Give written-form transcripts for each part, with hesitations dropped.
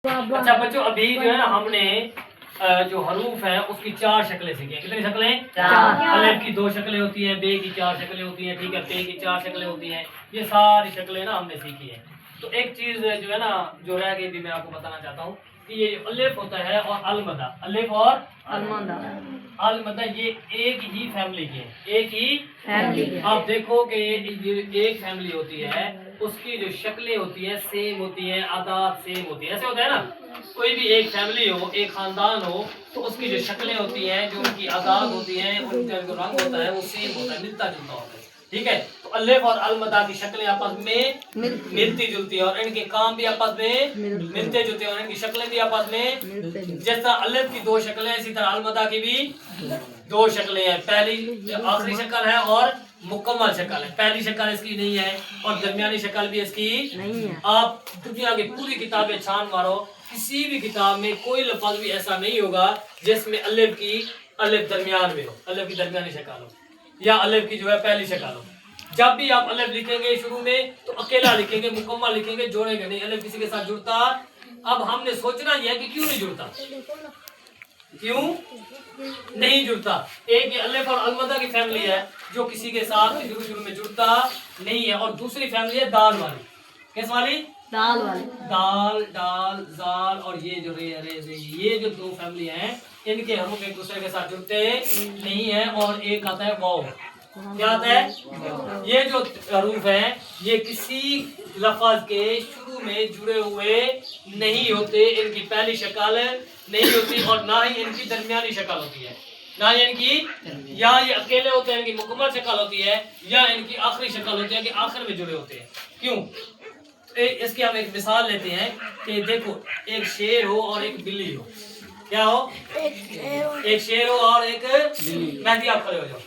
اچھا بچوں ابھی جو ہے نا ہم نے جو حروف ہیں اس کی 4 شکلیں سیکھی ہیں. کتنی شکلیں؟ 4. الف کی 2 شکلیں ہوتی ہیں, بے کی 4 شکلیں ہوتی ہیں, ٹھیک ہے, پے کی 4 شکلیں ہوتی ہیں. یہ ساری شکلیں نا ہم نے سیکھی ہیں. تو ایک چیز جو ہے نا جو رہ گئی بھی میں آپ کو بتانا چاہتا ہوں کہ یہ الف ہوتا ہے اور المدہ, الف اور المدہ یہ ایک ہی فیملی کے ہیں, ایک ہی فیملی. آپ دیکھو کہ ایک فیملی ہوتی ہے, اس کی جو شکلیں ہوتی ہیں سیم ہوتی ہیں, عادات سیم ہوتی ہیں. ایسے ہوتا ہے نا, کوئی بھی ایک فیملی ہو, ایک خاندان ہو, تو اس کی جو شکلیں ہوتی ہیں, جو ان کی عادات ہوتی ہیں, ان کا جو رنگ ہوتا ہے وہ سیم ہوتا ہے, ملتا جلتا ہوتا ہے. ٹھیک ہے, تو الف اور المدہ کی شکلیں آپس میں ملتی جلتی ہیں, اور ان کے کام بھی آپس میں ملتے جلتے ہیں, اور ان کی شکلیں بھی آپس میں. جس طرح الف کی 2 شکلیں اسی طرح المدہ کی بھی 2 شکلیں ہیں. پہلی آخری شکل ہے اور مکمل شکل ہے. پہلی شکل اس کی نہیں ہے اور درمیانی شکل بھی اس کی نہیں ہے. آپ دنیا کی پوری کتابیں چھان مارو, کسی بھی کتاب میں کوئی لفظ بھی ایسا نہیں ہوگا جس میں الف درمیان میں ہو, الف کی درمیانی شکل ہو یا الف کی جو ہے پہلی شکل ہو. جب بھی آپ الف لکھیں گے شروع میں تو اکیلا لکھیں گے, مکمل لکھیں گے, جوڑیں گے نہیں. الف کسی کے ساتھ جڑتا. اب ہم نے سوچنا یہ ہے کہ کیوں نہیں جڑتا, کیوں نہیں جڑتا. ایک یہ الف اور المدہ کی فیملی ہے جو کسی کے ساتھ شروع میں جڑتا نہیں ہے, اور دوسری فیملی ہے دال والی. کس والی؟ دال والی. دال, ڈال, زال اور یہ جو یہ جو 2 فیملی ہیں ان کے حروف ایک دوسرے کے ساتھ جڑتے نہیں ہیں, اور ایک آتا ہے واو. کیا آتا ہے؟ یہ جو حروف ہیں یہ کسی لفظ کے شروع میں جڑے ہوئے نہیں ہوتے, ان کی پہلی شکل نہیں ہوتی اور نہ ہی ان کی درمیانی شکل ہوتی ہے, نہ ہی ان کی, یا یہ اکیلے ہوتے ہیں ان کی مکمل شکل ہوتی ہے, یا ان کی آخری شکل ہوتی ہے کہ آخر میں جڑے ہوتے ہیں. کیوں؟ اس کی ہم ایک مثال لیتے ہیں کہ دیکھو ایک شیر ہو اور ایک بلی ہو. کیا ہو؟ ایک شیر ہو اور ایک بلی. مہدی آپ کھڑے ہو جاؤ.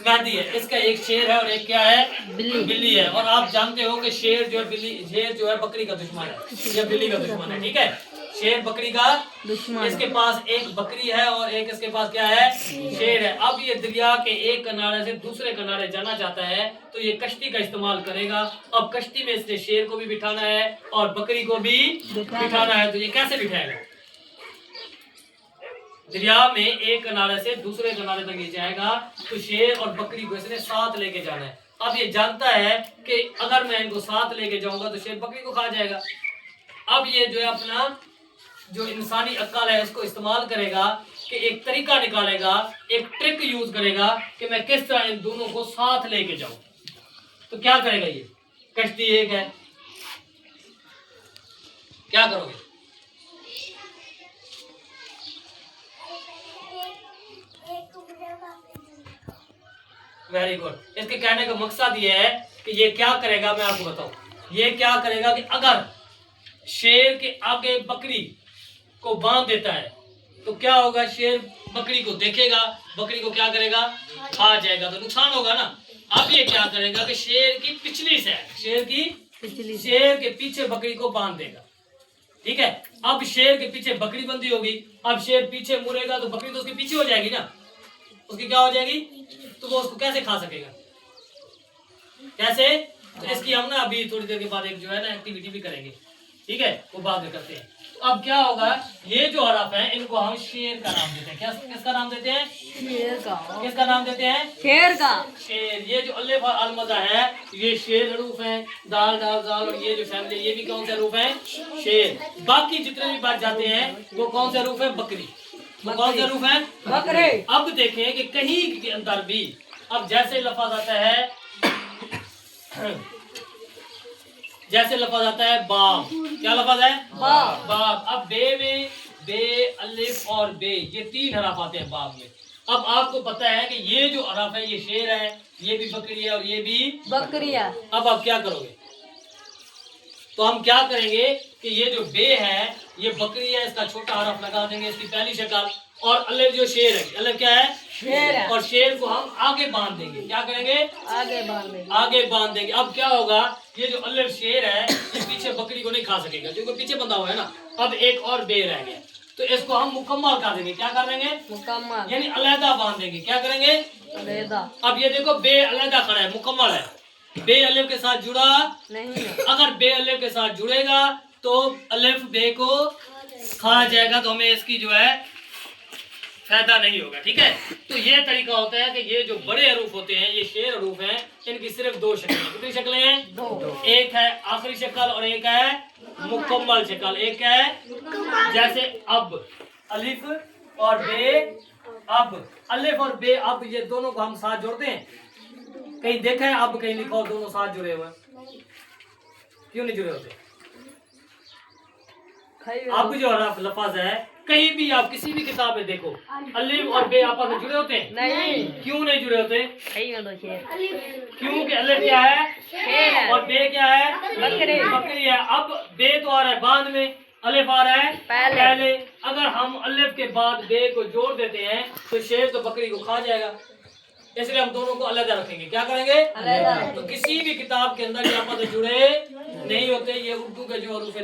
مہدی ہے, اس کا ایک شیر ہے اور ایک کیا ہے؟ بلی ہے. اور آپ جانتے ہو کہ شیر جو ہے بکری کا دشمن ہے یا بلی کا دشمن ہے. ٹھیک ہے, شیر بکری کا دشمن. اس کے پاس ایک بکری ہے اور ایک اس کے پاس کیا ہے؟ شیر ہے. اب یہ دریا کے ایک کنارے سے دوسرے کنارے جانا چاہتا ہے تو یہ کشتی کا استعمال کرے گا. اب کشتی میں اس نے شیر کو بھی بٹھانا ہے اور بکری کو بھی بٹھانا ہے, تو یہ کیسے بٹھائے گا؟ دریا میں ایک کنارے سے دوسرے کنارے تک یہ جائے گا تو شیر اور بکری کو اس نے ساتھ لے کے جانا ہے. اب یہ جانتا ہے کہ اگر میں ان کو ساتھ لے کے جاؤں گا تو شیر بکری کو کھا جائے گا. اب یہ جو ہے اپنا جو انسانی عقل ہے اس کو استعمال کرے گا کہ ایک طریقہ نکالے گا, ایک ٹرک یوز کرے گا کہ میں کس طرح ان دونوں کو ساتھ لے کے جاؤں. تو کیا کرے گا؟ یہ کشتی ایک ہے, کیا کرو گے؟ Very good. اس کے کہنے کا مقصد یہ ہے کہ یہ کیا کرے گا, میں آپ کو بتاؤں. یہ کیا کرے گا کہ اگر شیر کے آگے بکری کو باندھ دیتا ہے تو کیا ہوگا؟ شیر بکری کو دیکھے گا, بکری کو کیا کرے گا؟ کھا جائے گا, تو نقصان ہوگا نا. اب یہ کیا کرے گا کہ شیر کی پچھلی سائڈ, شیر کے پیچھے بکری کو باندھ دے گا. ٹھیک ہے, اب شیر کے پیچھے بکری بندی ہوگی. اب شیر پیچھے مڑے گا تو بکری تو اس کے پیچھے ہو جائے گی نا, اس کی کیا ہو جائے گی؟ تو وہ اس کو کیسے کھا سکے گا؟ کیسے؟ تو اس کی ہم نا ابھی تھوڑی دیر کے بعد ایک جو ہے نا ایکٹیویٹی بھی کریں گے. ٹھیک ہے, وہ بعد میں کرتے ہیں. تو اب کیا ہوگا, یہ جو حرف ہیں ان کو ہم شیر کا نام دیتے ہیں. کس کا نام دیتے ہیں؟ شیر کا. کس کا نام دیتے ہیں؟ شیر کا. شیر. یہ جو الف اور المدہ ہے یہ شیر حروف ہیں, دال, ڈال, زال, اور یہ جو فیملی یہ بھی کون سے حروف ہیں؟ شیر. باقی جتنے بھی بچ جاتے ہیں وہ کون سے حروف ہیں؟ بکری. وہ کون سے حروف ہیں؟ بکرے. اب دیکھیں کہ کہیں کے اندر بھی اب جیسے لفظ آتا ہے باب. کیا لفظ ہے؟ باب. اب بے میں بے, الف اور بے یہ 3 حرف آتے ہیں باب میں. اب آپ کو پتا ہے کہ یہ جو حرف ہے یہ شیر ہے, یہ بھی بکری ہے اور یہ بھی بکری ہے. اب آپ کیا کرو گے؟ تو ہم کیا کریں گے کہ یہ جو بے ہے یہ بکری ہے, اس کا چھوٹا حرف لگا دیں گے, اس کی پہلی شکل. اور الف جو شیر ہے, الف کیا ہے؟ شیر ہے. اور شیر کو ہم آگے باندھ دیں گے. کیا کریں گے؟ آگے باندھ دیں گے. اب کیا ہوگا, یہ جو الف شیر ہے یہ پیچھے بکری کو نہیں کھا سکے گا کیونکہ پیچھے بندھا ہوا ہے نا. اب ایک اور بے رہ گیا تو اس کو ہم مکمل کر دیں گے. کیا کر دیں گے؟ مکمل, یعنی علیحدہ باندھ دیں گے. کیا کریں گے؟ علیحدہ. اب یہ دیکھو بے علیحدہ کھڑا ہے, مکمل ہے. بے الف کے ساتھ جڑا نہیں ہے. اگر بے الف کے ساتھ جڑے گا تو الف بے کو کھا جائے گا تو ہمیں اس کی جو ہے فائدہ نہیں ہوگا. ٹھیک ہے. تو یہ طریقہ ہوتا ہے کہ یہ جو بڑے حروف ہوتے ہیں یہ شیر حروف ہیں, ان کی صرف دو شکلیں ہیں. کتنی شکلیں ہیں؟ دو. ایک ہے آخری شکل اور ایک ہے مکمل شکل. ایک ہے جیسے اب, الف اور بے اب. الف اور بے اب یہ دونوں کو ہم ساتھ جوڑتے ہیں. کہیں دیکھا ہے اب کہیں لکھا ہو دونوں ساتھ جڑے ہوئے, کیوں نہیں جڑے ہوتے؟ اب جو لفظ ہے کہیں بھی آپ کسی بھی کتاب میں دیکھو الف اور بے آپس میں جڑے ہوتے ہیں؟ نہیں. کیوں نہیں جڑے ہوتے؟ کیونکہ الف کیا ہے اور بے کیا ہے؟ بکری ہے. اب بے تو آ رہا ہے بعد میں, الف آ رہا ہے پہلے. اگر ہم الف کے بعد بے کو جوڑ دیتے ہیں تو شیر تو بکری کو کھا جائے گا, اس لیے ہم دونوں کو علیحدہ رکھیں گے. کیا کریں گے؟ تو کسی بھی کتاب کے اندر یہ آپس میں جڑے نہیں ہوتے. یہ اردو کے جو حروف